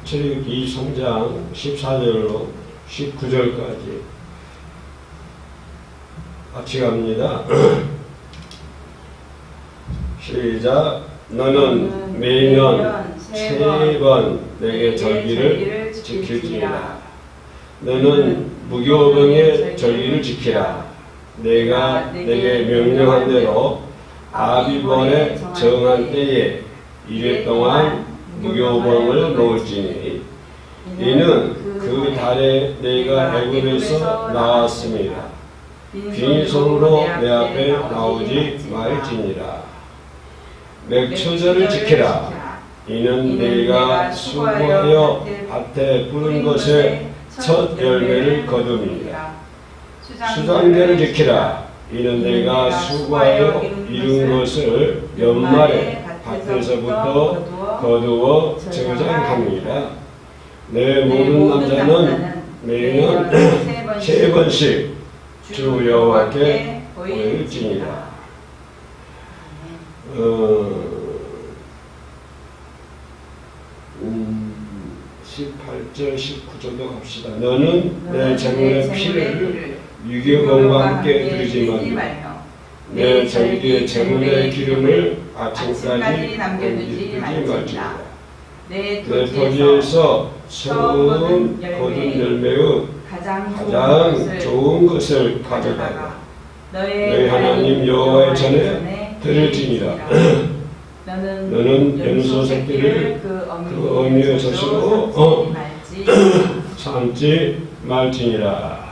출애굽기 3장 14절로 19절까지 같이 갑니다. 시작. 너는 매년 3번 내게 절기를 지킬지니라. 너는 무교병의 절기를 지키라. 내가 내게 명령한 대로 아비번에 정한 때에 1회 동안 무교병을 놓을지니 이는 그 달에 내가 애굽에서 나왔습니다. 빈손으로 내 앞에 나오지 말지니라. 맥초절을 지키라. 이는 내가 수고하여 밭에 뿌린 것의 첫 열매를 거둠이라. 수장제를 지키라. 이는 내가 수고하여 이룬 것을 연말에 밭에서부터 거두어 저장합니다. 내 모든 남자는 매년 3번씩 주 여호와께 보일지니라. 18절 19절도 갑시다. 너는 내 재물의 피를 유교병과 함께 드리지 말며 내 절기의 재물의 기름을 아침까지 남겨두지 말지니라. 내 토지에서 처음 거둔 열매의 가장 좋은 것을 가져다가 너희 하나님 여호와의 전에 드릴지니라. 너는 염소 새끼를 그 어미의 젖으로 삼지 말지니라.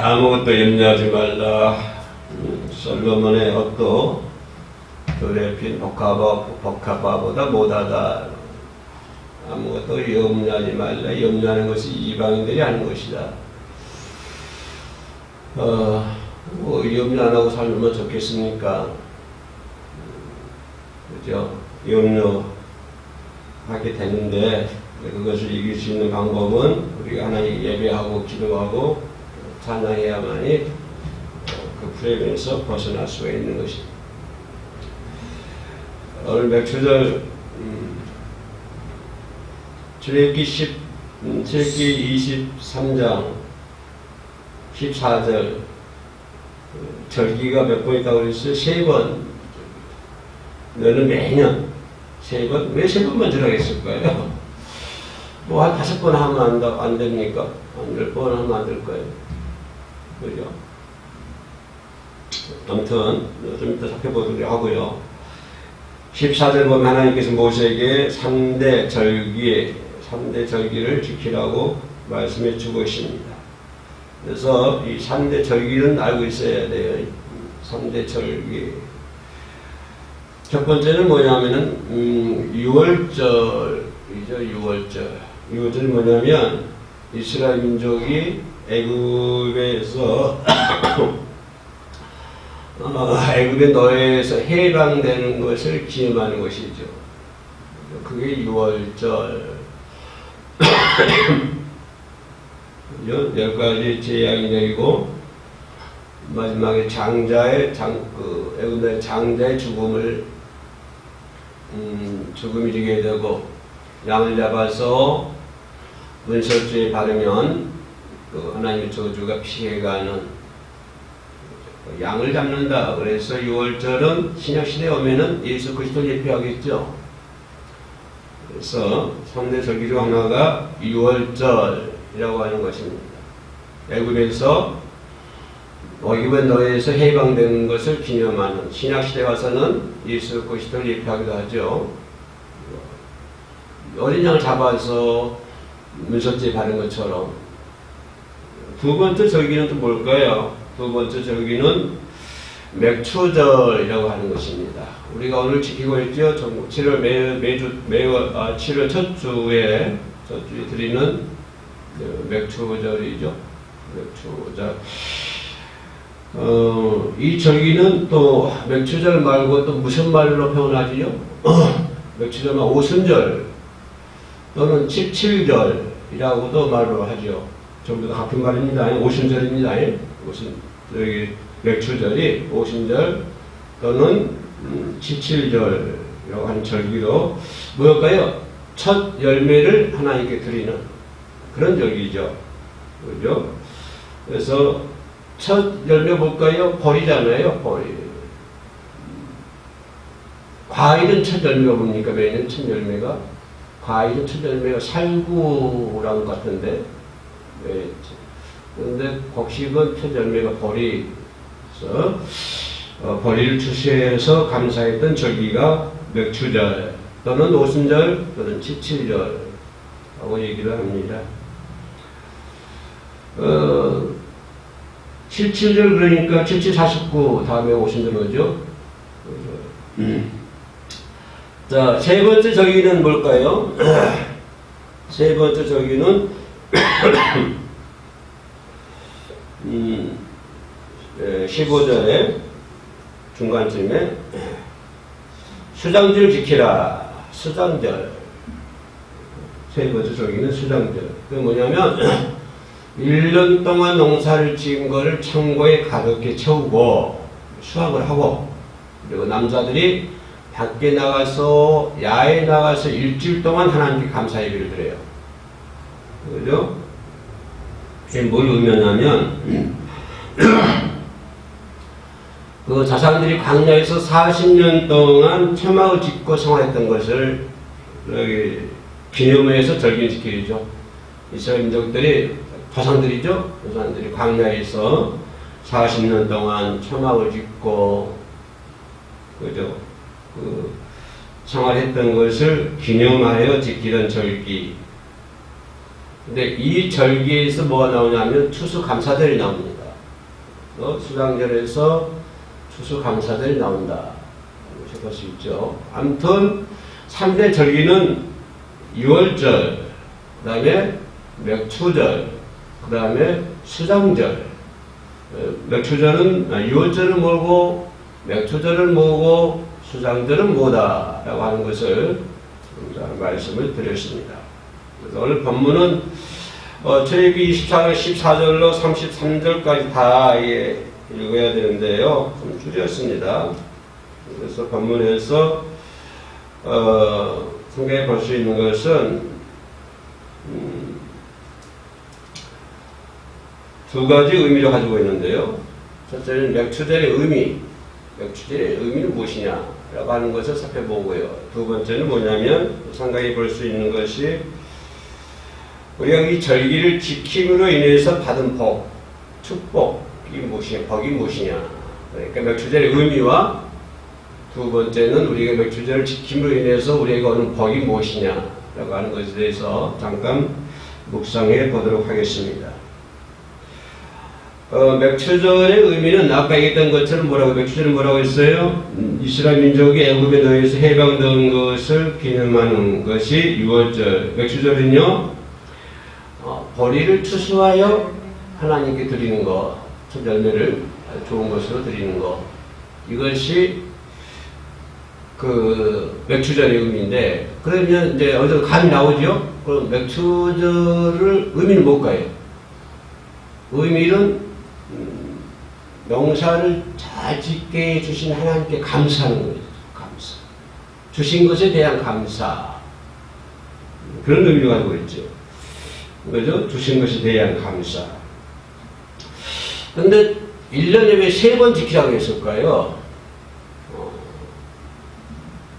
아무것도 염려하지 말라. 솔로몬의 옷도 들에 핀 복합화보다 못하다. 아무것도 염려하지 말라. 염려하는 것이 이방인들이 하는 것이다. 염려 안 하고 살면 좋겠습니까? 그죠? 염려하게 되는데 그것을 이길 수 있는 방법은 우리가 하나님 예배하고 기도하고 찬양해야만이 그 프레임에서 벗어날 수가 있는 것입니다. 오늘 맥초절 출애굽기 23장 14절 절기가 몇 번 있다고 그랬어요? 3번. 너는 매년 3번? 왜 3번만 들어가겠을까요? 뭐 한 5번 하면 안 됩니까? 한 10번 하면 안 될까요? 그죠? 아무튼 좀 이따 살펴보도록 하고요. 14절 보면 하나님께서 모세에게 3대 절기를 지키라고 말씀해 주고 있습니다. 그래서 이 3대 절기는 알고 있어야 돼요. 3대 절기. 첫 번째는 뭐냐면은 6월절이죠. 6월절. 6월절이 뭐냐면 이스라엘 민족이 애굽에서 애굽의 노예에서 해방되는 것을 기념하는 것이죠. 그게 6월절. 10가지 제약이 내리고 마지막에 애굽의 장자의 죽음이 이르게 되고 양을 잡아서 문설주에 바르면 그 하나님의 저주가 피해가는 양을 잡는다. 그래서 6월절은 신약시대에 오면은 예수 그리스도를 예표하겠죠. 그래서 3대 절기 중 하나가 6월절이라고 하는 것입니다. 애굽에서 애굽의 노예에서 해방되는 것을 기념하는, 신약시대 와서는 예수 그리스도를 예표하기도 하죠. 어린 양을 잡아서 문설주에 바른 것처럼. 두 번째 절기는 또 뭘까요? 두 번째 절기는 맥초절이라고 하는 것입니다. 우리가 오늘 지키고 있죠. 7월 첫 주에 드리는 맥초절이죠. 맥초절. 이 절기는 또 맥초절 말고 또 무슨 말로 표현하지요? 맥초절은 오순절 또는 17절이라고도 말로 하죠. 전부 다 같은 말입니다. 오순절입니다. 여기 맥초절이 오순절 또는 17절이라고 하는 절기로 뭐일까요? 첫 열매를 하나님께 드리는 그런 절기죠. 그죠? 그래서 첫 열매 볼까요? 벌이잖아요. 벌. 과일은 첫 열매가 뭡니까? 매년 첫 열매가? 과일은 첫 열매가 살구라는 것 같은데. 그런데 곡식은 첫 열매가 벌이. 그래서 벌이를 추수해서 감사했던 절기가 맥추절 또는 오순절 또는 칠칠절 하고 얘기를 합니다. 77절 그러니까 77, 49 다음에 오순절 오죠. 자, 세 번째 절기는 뭘까요? 세 번째 절기는 15절에 중간쯤에 수장절 지키라. 수장절. 세 번째 절기는 수장절. 그게 뭐냐면 1년 동안 농사를 지은 거를 창고에 가득히 채우고 수확을 하고, 그리고 남자들이 밖에 나가서 야외에 나가서 일주일 동안 하나님께 감사 예배를 드려요. 그죠? 이게 뭘 의미하냐면 그 자손들이 광야에서 40년 동안 처막을 짓고 생활했던 것을 여기 기념해서 절기를 지키죠. 이스라엘 민족들이 조상들이죠. 조상들이 광야에서 40년 동안 처막을 짓고 그죠. 그 생활했던 것을 기념하여 지키던 절기. 근데 이 절기에서 뭐가 나오냐면 추수감사절이 나옵니다. 수장절에서 추수감사절이 나온다. 이렇게 볼 수 있죠. 아무튼 3대 절기는 6월절, 그 다음에 맥추절, 그 다음에 수장절. 맥추절은 6월절을 모으고 맥추절을 모으고 수장절은 뭐다 라고 하는 것을 말씀을 드렸습니다. 그래서 오늘 본문은 출애굽기 24장 14절로 33절까지 다 읽어야 되는데요. 좀 줄였습니다. 그래서 본문에서 생각해 볼 수 있는 것은 두 가지 의미를 가지고 있는데요. 첫째는 맥추절의 의미, 맥추절의 의미는 무엇이냐라고 하는 것을 살펴보고요. 두 번째는 뭐냐면 생각해 볼 수 있는 것이 우리가 이 절기를 지킴으로 인해서 받은 복, 축복이 무엇이냐, 복이 무엇이냐. 그러니까 맥추절의 의미와 두 번째는 우리가 맥추절을 지킴으로 인해서 우리에게 오는 복이 무엇이냐라고 하는 것에 대해서 잠깐 묵상해 보도록 하겠습니다. 맥추절의 의미는 아까 얘기했던 것처럼 맥추절은 뭐라고 했어요? 이스라엘 민족이 애굽에 의해서 해방된 것을 기념하는 것이 6월절. 맥추절은요, 벌이를 추수하여 하나님께 드리는 것, 첫 열매를 좋은 것으로 드리는 것. 이것이 그 맥추절의 의미인데, 그러면 이제 어디서 감이 나오죠? 그럼 맥추절의 의미는 뭘까요? 의미는 농사를 잘 짓게 해주신 하나님께 감사하는 거죠. 감사. 주신 것에 대한 감사. 그런 의미를 가지고 있죠. 그죠? 주신 것에 대한 감사. 근데 1년에 왜 3번 지키라고 했을까요?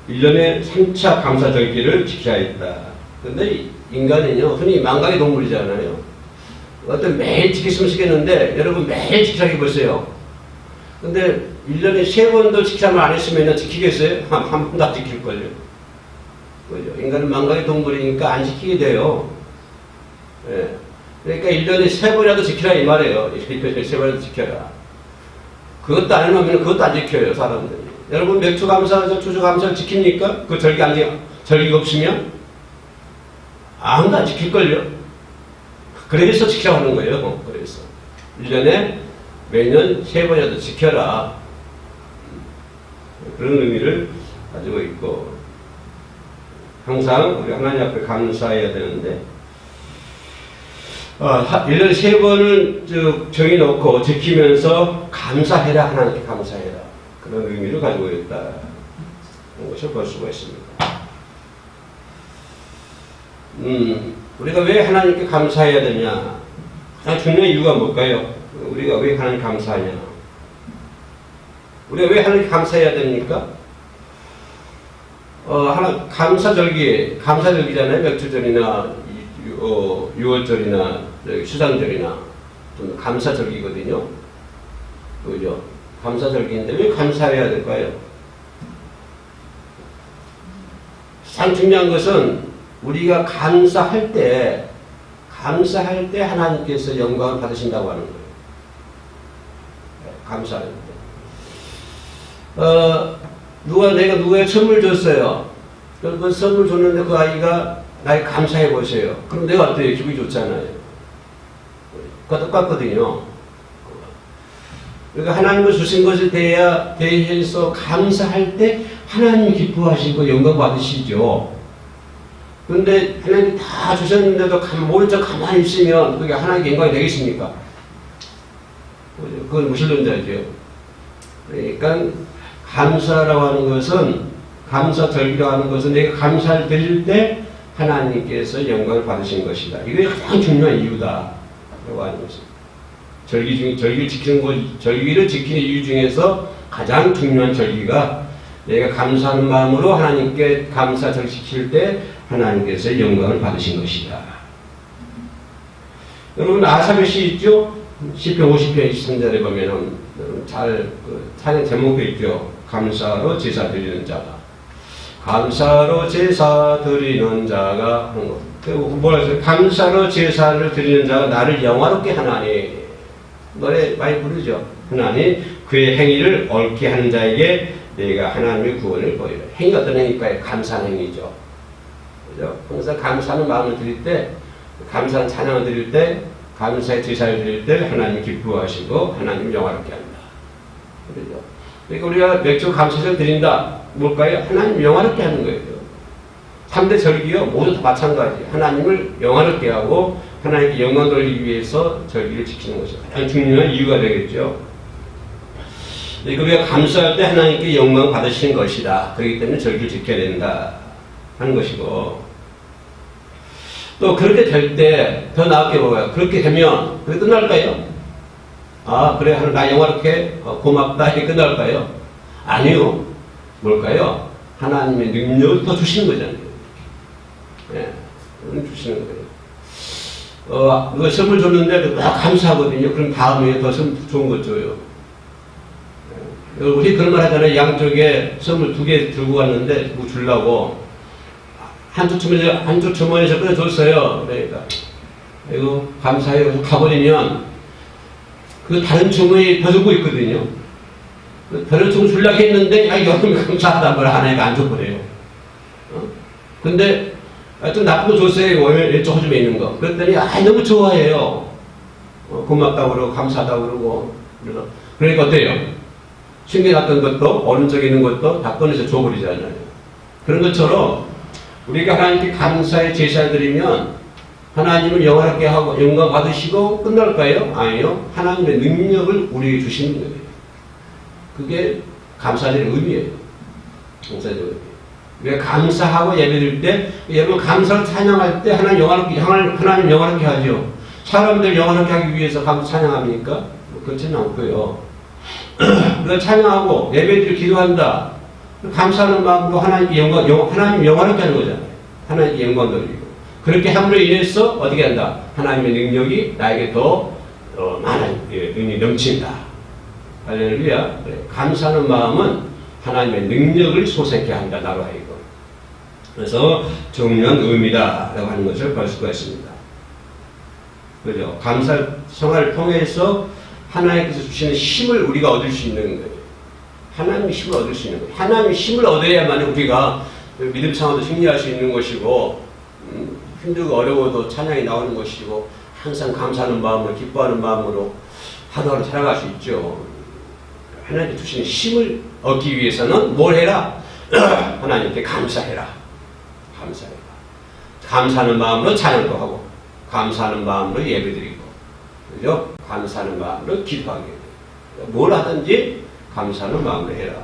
1년에 3차 감사절기를 지켜야 했다. 근데 인간은요, 흔히 망각의 동물이잖아요. 어떤 매일 지켰으면 좋겠는데, 여러분 매일 지키라고 해보세요. 근데 1년에 3번도 지키라면 안 했으면 지키겠어요? 한 번도 안 지킬걸요. 그죠? 인간은 망각의 동물이니까 안 지키게 돼요. 예. 그러니까 1년에 3번이라도 지키라 이 말이에요. 1년에 3번이라도 지켜라. 그것도 안 하면 그것도 안 지켜요, 사람들이. 여러분 맥추감사, 추수감사 지킵니까? 그 절기가 없으면? 아무도 안 지킬걸요. 그래서 지키라고 하는 거예요. 그래서 1년에 매년 3번이라도 지켜라. 그런 의미를 가지고 있고, 항상 우리 하나님 앞에 감사해야 되는데, 1년에 3번을 정해놓고 지키면서 감사해라, 하나님께 감사해라. 그런 의미를 가지고 있다. 그런 것을 볼 수가 있습니다. 우리가 왜 하나님께 감사해야 되냐? 가장 중요한 이유가 뭘까요? 우리가 왜 하나님 감사하냐? 우리가 왜 하나님 감사해야 됩니까? 감사절기잖아요. 명주절이나 6월절이나 수상절이나 좀 감사절기거든요. 그죠? 감사절기인데 왜 감사해야 될까요? 가장 중요한 것은 우리가 감사할 때 하나님께서 영광을 받으신다고 하는 거예요. 감사할 때. 내가 누구에게 선물 줬어요. 그 선물 줬는데 그 아이가 나에게 감사해 보세요. 그럼 내가 어때요? 기분이 좋잖아요. 그거 똑같거든요. 그러니까 하나님을 주신 것에 대해서 감사할 때 하나님이 기뻐하시고 영광 받으시죠. 그런데 하나님이 다 주셨는데도 모른 척 가만히 있으면 그게 하나님의 영광이 되겠습니까? 그건 무신론자죠. 그러니까 감사라고 하는 것은, 감사절기라고 하는 것은 내가 감사를 드릴 때 하나님께서 영광을 받으신 것이다. 이게 가장 중요한 이유다. 라고 하는 것입니다. 절기를 지키는 이유 중에서 가장 중요한 절기가 내가 감사하는 마음으로 하나님께 감사절 지킬 때 하나님께서 영광을 받으신 것이다. 여러분 아사벨 시 있죠? 시편 50편 23절에 보면은 찬양 제목도 있죠. 감사로 제사 드리는 자가. 감사로 제사 드리는 자가 하는 것. 뭐라 했어요? 감사로 제사를 드리는 자가 나를 영화롭게 하나니. 노래 많이 부르죠. 하나니 그의 행위를 옳게 하는 자에게 내가 하나님의 구원을 보이라. 행위 어떤 행위일까요? 감사한 행위죠. 그죠? 항상 감사하는 마음을 드릴 때, 감사한 찬양을 드릴 때, 감사의 제사를 드릴 때 하나님 기뻐하시고 하나님 영화롭게 한다. 그렇죠? 그러니까 우리가 맥주 감사절 드린다. 뭘까요? 하나님 영화롭게 하는 거예요. 3대 절기요 모두 다 마찬가지. 하나님을 영화롭게 하고 하나님께 영광 돌리기 위해서 절기를 지키는 것이 가장 중요한 이유가 되겠죠. 그러니까 우리가 감사할 때 하나님께 영광 받으시는 것이다. 그렇기 때문에 절기를 지켜야 된다 하는 것이고, 또 그렇게 될 때 더 나은 게 뭐예요? 그렇게 되면 그게 끝날까요? 아 그래 나 영화롭게 고맙다 이게 끝날까요? 아니요. 뭘까요? 하나님의 능력을 더 주시는 거잖아요. 네, 주시는 거예요. 누가 선물 줬는데 감사하거든요. 그럼 다음에 더 좋은 것 줘요. 네. 우리 그런 말 하잖아요. 양쪽에 선물 2개 들고 갔는데 누구 주려고 한쪽 주머니에서 꺼내줬어요. 그러니까 이거 감사해요. 가버리면 그 다른 주머니에 더 들고 있거든요. 다른 주머니 주려고 했는데 여러분 감사하다는 걸 하나니까 안 줘버려요. 근데 좀 나쁜 거 줬어요. 왼쪽 호주에 있는 거. 그랬더니 너무 좋아해요. 고맙다고 그러고 감사하다고 그러고. 그러니까 어때요? 숨겨놨던 것도 오른쪽에 있는 것도 다 꺼내서 줘버리잖아요. 그런 것처럼 우리가 하나님께 감사의 제사를 드리면 하나님을 영화롭게 하고 영광 받으시고 끝날까요? 아니요. 하나님의 능력을 우리에게 주시는 거예요. 그게 감사의 의미예요. 감사의 의미. 우리가 감사하고 예배드릴 때, 여러분 감사를 찬양할 때 하나님 영화롭게 하죠. 사람들 영화롭게 하기 위해서 찬양합니까? 그렇지는 않고요. 우리가 찬양하고 예배드리고 기도한다. 감사하는 마음으로 하나님 영화롭게 하는 거잖아요. 하나님 영광 돌리고. 그렇게 함으로 인해서 어떻게 한다? 하나님의 능력이 나에게 더 많은 능력이 넘친다. 할렐루야. 감사하는 마음은 하나님의 능력을 솟게 한다. 나로 하여금. 그래서 중요한 의미다라고 하는 것을 볼 수가 있습니다. 그죠? 감사 생활을 통해서 하나님께서 주시는 힘을 우리가 얻을 수 있는 거예요. 하나님의 힘을 얻을 수 있는 거예요. 하나님의 힘을 얻어야만 우리가 믿음 상황도 승리할 수 있는 것이고, 힘들고 어려워도 찬양이 나오는 것이고, 항상 감사하는 마음으로, 기뻐하는 마음으로 하루하루 살아갈 수 있죠. 하나님께 주시는 힘을 얻기 위해서는 뭘 해라? 하나님께 감사해라. 감사해라. 감사하는 마음으로 찬양도 하고, 감사하는 마음으로 예배드리고, 그죠? 감사하는 마음으로 기도하게 돼요. 뭘 하든지 감사하는 마음으로 해라.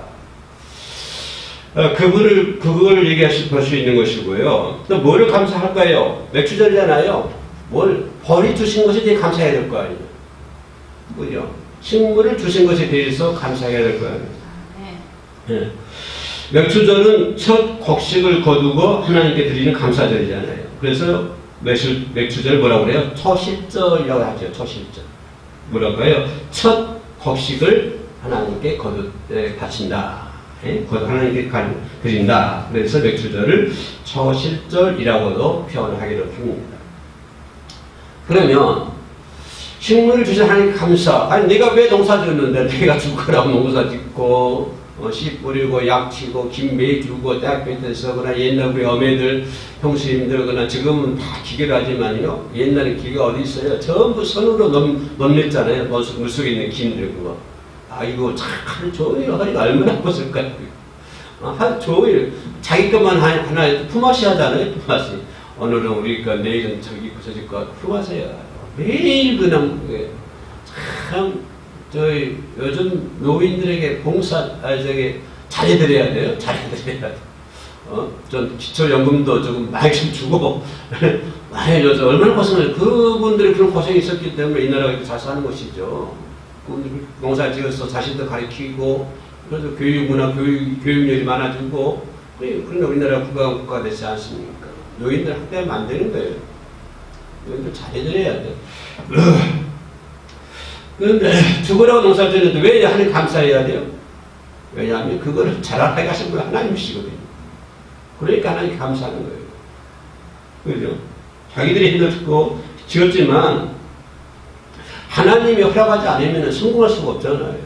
그거를 얘기하실 수 있는 것이고요. 또 뭐를 감사할까요? 맥주절이잖아요. 뭘 벌이 주신 것에 대해 감사해야 될 거 아니에요. 그죠? 식물을 주신 것에 대해서 감사해야 될 거 아니에요. 네. 맥주절은 첫 곡식을 거두고 하나님께 드리는 감사절이잖아요. 그래서 맥주절 뭐라고 그래요? 초실절이라고 하죠. 초실절. 뭐라고 해요? 첫 곡식을 하나님께 바친다. 하나님께 드린다. 그래서 맥주절을 초실절이라고도 표현하기로 합니다. 그러면 식물을 주신 하나님 감사. 아니 내가 왜 농사 지었는데 내가 죽으라고 농사 짓고 씨 뿌리고 약 치고 김매 주고 대학교에서 그러나 옛날 우리 어매들 형수님들 그러나 지금은 다 기계로 하지만요. 옛날에 기계가 어디 있어요? 전부 손으로 넘냈잖아요. 물속에 있는 김들 그거. 아이고 참 하루 종일 허리가 얼마나 아팠을까요? 하루 종일 자기 것만 하나 품앗이 하잖아요. 품앗이. 오늘은 우리가 내일은 저기 저기가 품앗이야. 매일 그냥 참 저희 요즘 노인들에게 잘해드려야 돼요. 잘해드려야 돼. 좀 기초연금도 조금 많이 좀 주고 많이 해줘서 얼마나 고생을 그분들이 그런 고생이 있었기 때문에 이 나라가 이렇게 잘 사는 것이죠. 농사 지어서 자신도 가르치고 그래서 교육열이 많아지고 그런데 우리나라가 국가가 되지 않습니까? 노인들 학대하면 안 되는 거예요. 노인들 잘해드려야 돼. 그런데 죽으라고 농사 지었는데 왜 하나님 감사해야 돼요? 왜냐하면 그거를 잘하게 하신 분 하나님이시거든요. 그러니까 하나님 감사하는 거예요. 그죠? 자기들이 힘들고 지었지만 하나님이 허락하지 않으면 성공할 수가 없잖아요.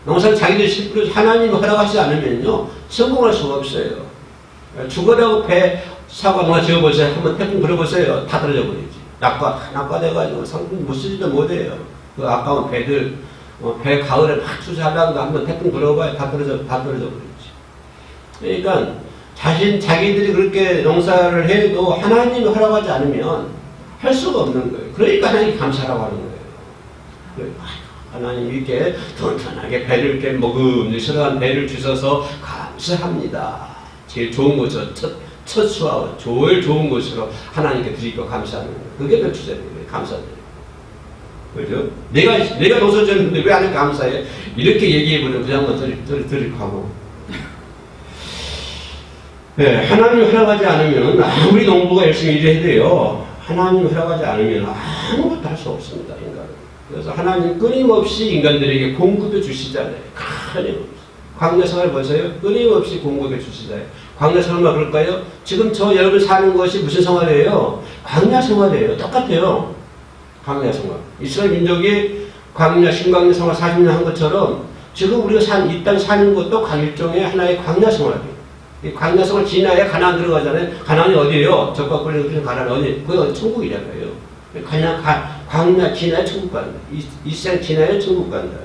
농사를 자기들이 심부려 하나님이 허락하지 않으면요 성공할 수가 없어요. 죽으라고 배 사고 하나 지어보세요. 한번 태풍 불어보세요. 다 떨어져 버리지. 낙과돼가지고 상품 못 쓰지도 못해요. 그 아까운 배들 배 가을에 막 투자하려고 한번 태풍 불어봐야 다 떨어져 버리지. 그러니까 자기들이 그렇게 농사를 해도 하나님이 허락하지 않으면 할 수가 없는 거예요. 그러니까 하나님 감사라고 하는 거예요. 하나님 이렇게 튼튼하게 배를 이렇게 먹음직스러운 배를 주셔서 감사합니다. 제일 좋은 것으로 첫 수와 제일 좋은 것으로 하나님께 드리고 감사하는 거예요. 그게 맥주절이에요. 감사드려요. 그죠? 내가 농사 지었는데 왜 하나님 감사해? 이렇게 얘기해보면 그냥 뭐 드립하고. 네, 하나님이 허락하지 않으면 아무리 농부가 열심히 일해야 돼요. 하나님이 허락하지 않으면 아무것도 할 수 없습니다. 인간은. 그래서 하나님 끊임없이 인간들에게 공급해 주시잖아요. 끊임없이. 광야생활 보세요. 끊임없이 공급해 주시잖아요. 광야생활만 그럴까요? 지금 여러분 사는 것이 무슨 생활이에요? 광야생활이에요. 똑같아요. 광야생활. 이스라엘 민족이 신광야 생활 40년 한 것처럼 지금 우리가 이 땅 사는 것도 일종의 하나의 광야생활이에요. 이 광야성을 지나야 가나안 들어가잖아요. 가나안이 어디예요? 적과 꿀리는 가나안 어디? 그게 어디 천국이잖아요. 광야 지나야 천국 간다. 이 세상 지나야 천국 간다.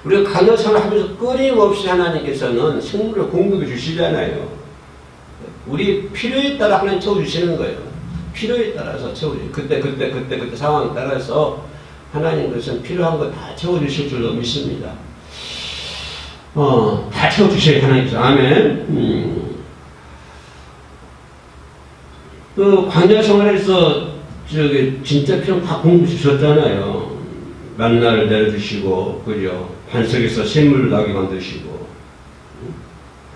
우리가 광야성을 하면서 끊임없이 하나님께서는 식물을 공급해 주시잖아요. 우리 필요에 따라 하나님 채워주시는 거예요. 필요에 따라서 채워주세요. 그때 상황에 따라서 하나님께서는 필요한 거 다 채워주실 줄로 믿습니다. 다 채워주셔야 하나님께서. 아멘. 그 광야 생활에서 진짜 필요한 다 공부 주셨잖아요. 만나를 내려주시고, 그죠? 반석에서 샘물을 나게 만드시고,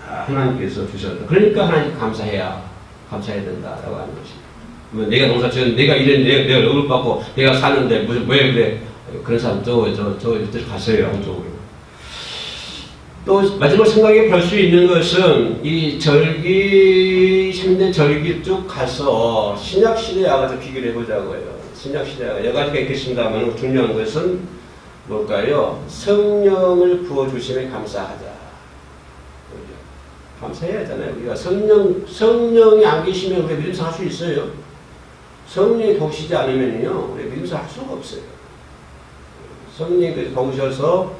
다 하나님께서 주셨다. 그러니까 하나님 감사해야 된다라고 하는 것입니다. 내가 농사 지었는데, 내가 이랬는데, 내가 월급 받고, 내가 사는데, 왜 그래? 그런 사람 저들 가세요, 양쪽으로. 또 마지막 생각해 볼 수 있는 것은 이 힘든 절기 쭉 가서 신약시대하고 비교를 해보자고요. 신약시대하고 여러 가지가 있겠습니다만 중요한 것은 뭘까요? 성령을 부어주심에 감사하자. 감사해야 하잖아요. 우리가 성령이 안 계시면 우리가 믿음서 할 수 있어요. 성령이 도우시지 않으면요, 우리가 믿음서 할 수가 없어요. 성령이 도우셔서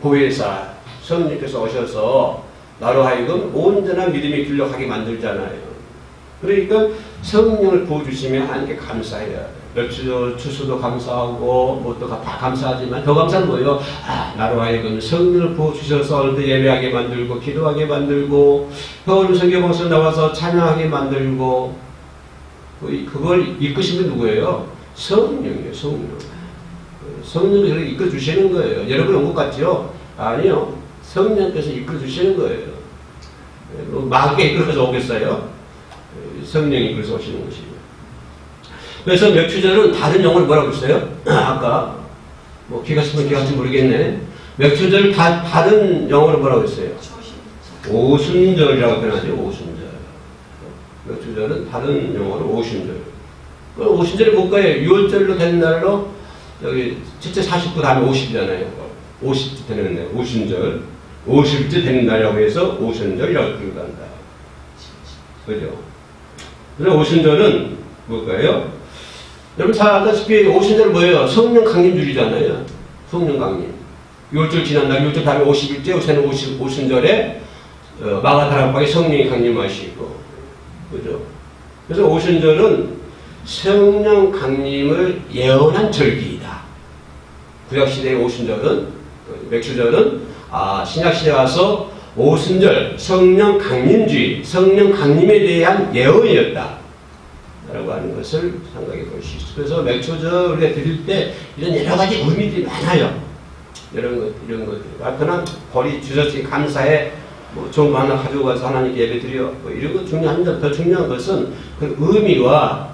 보혜사 성령께서 오셔서 나로 하여금 온전한 믿음의 길로 가게 만들잖아요. 그러니까 성령을 부어주시면 하나님께 감사해야 돼요. 맥주절 추수도 감사하고 뭐 또 다 감사하지만 더 감사한 뭐예요? 나로 하여금 성령을 부어주셔서 오늘도 예배하게 만들고 기도하게 만들고 오늘 성경방송 나와서 찬양하게 만들고 그걸 이끄신 분 누구예요? 성령이에요. 성령이 그렇게 이끌어주시는 거예요. 여러분 온 것 같죠? 아니요. 성령께서 이끌어주시는 거예요. 마귀가 이끌어서 오겠어요? 성령이 이끌어서 오시는 것이에요. 그래서 맥주절은 다른 용어를 뭐라고 했어요? 아까 뭐 귀가 싶으면 귀가 모르겠네. 맥주절 다른 용어로 뭐라고 했어요? 오순절이라고 표현하죠. 오순절. 맥주절은 다른 용어로 오순절. 오순절이 뭘까요? 6월절로 된 날로 여기 7째 49 다음에 50이잖아요. 50째 되는 날 오순절. 50째 되는 날이라고 해서 오순절이라고 부른다. 그죠? 그래서 오순절은 뭘까요? 여러분 잘 알다시피 오순절은 뭐예요? 성령 강림주의잖아요. 성령 강림. 6월절 지난 날 6월절 다음에 50일째 요새는 오순절에 마가다락방에 성령이 강림하시고 그죠? 그래서 오순절은 성령 강림을 예언한 절기이다. 구약시대의 오순절은 맥주절은 신약시대에 와서 오순절 성령 강림주의 성령 강림에 대한 예언이었다 라고 하는 것을 생각해 볼 수 있습니다. 그래서 맥주절 우리가 드릴 때 이런 여러 가지 의미들이 많아요. 이런 것들. 그러나 벌이 주셨으니 감사해 뭐 좋은 거 하나 가지고 가서 하나님께 예배 드려 뭐 이런 거 중요합니다. 더 중요한 것은 그 의미와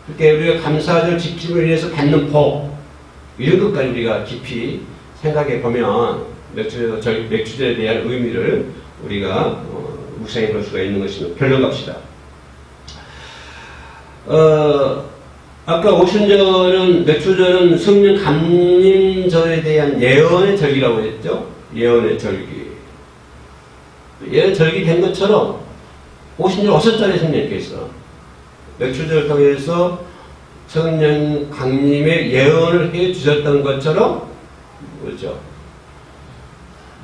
그렇게 우리가 감사절 지킴을 위해서 받는 복 이런 것까지 우리가 깊이 생각해 보면 맥주절에 대한 의미를 우리가 묵상해 볼 수가 있는 것입니다. 결론 갑시다. 아까 오순절은 맥주절은 성령 강림절에 대한 예언의 절기라고 했죠. 예언의 절기. 예언 절기 된 것처럼 오순절 6절에 성령께서 맥주절을 통해서 성령 강림의 예언을 해 주셨던 것처럼 그렇죠.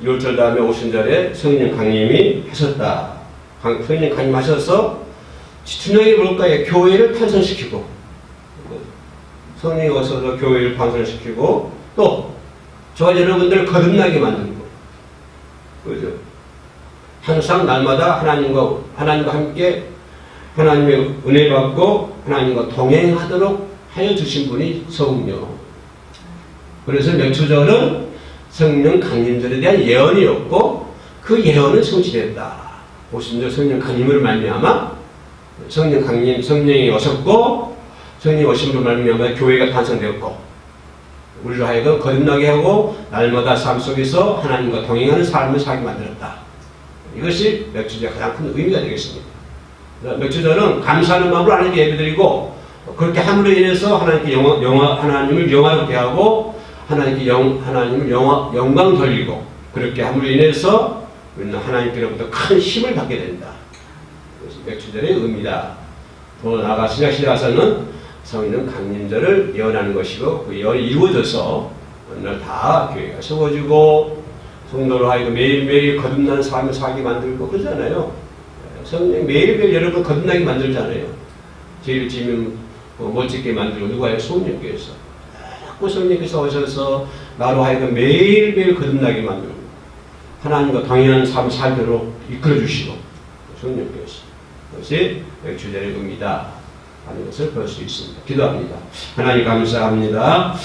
6월절 다음에 오순절에 성령 강림이 하셨다. 성령 강림하셔서 중요한 게 뭘까요? 교회를 탄생시키고 성령이 오셔서 교회를 탄생시키고 또 저와 여러분들을 거듭나게 만들고 그죠? 항상 날마다 하나님과 함께 하나님의 은혜 받고 하나님과 동행하도록 하여 주신 분이 성령. 그래서 맥주절은 성령 강림절에 대한 예언이었고 그 예언은 성취됐다. 오순절 성령 강림을 말미암아 성령 강림, 성령이 오셨고 성령이 오심으로 말미암아 교회가 탄생되었고 우리를 하여금 거듭나게 하고 날마다 삶 속에서 하나님과 동행하는 삶을 살게 만들었다. 이것이 맥주절의 가장 큰 의미가 되겠습니다. 맥주절은 감사하는 마음으로 하나님께 예배드리고 그렇게 함으로 인해서 하나님을 영화롭게 하고 하나님을 영광 돌리고 그렇게 함으로 인해서 우리는 하나님께로부터 큰 힘을 받게 된다. 그것이 맥주절의 의미다. 더 나아가 신약시대 와서는 성령 강림절을 예언하는 것이고 그 예언이 이루어져서 어느 날 다 교회가 세워지고 성도로 하여금 매일매일 거듭나는 삶을 살게 만들고 그러잖아요. 성령 매일매일 여러분 거듭나게 만들잖아요. 죄를 지으면 멋지게 만들고 누가요? 성령께서 자꾸 성령께서 오셔서 나로 하여금 매일매일 거듭나게 만들고 하나님과 동행하는 삶을 살도록 이끌어주시고 성령께서 그것이 맥주절의 의미다 하는 것을 볼 수 있습니다. 기도합니다. 하나님 감사합니다.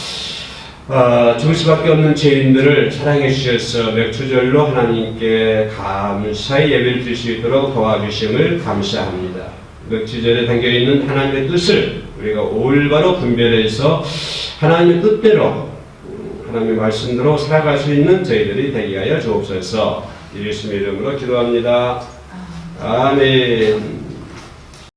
죽을 수밖에 없는 죄인들을 사랑해 주셔서 맥주절로 하나님께 감사의 예배를 드릴 수 있도록 도와주심을 감사합니다. 맥주절에 담겨있는 하나님의 뜻을 우리가 올바로 분별해서 하나님의 뜻대로 하나님의 말씀대로 살아갈 수 있는 저희들이 되게 하여 주옵소서. 예수님의 이름으로 기도합니다. 아멘.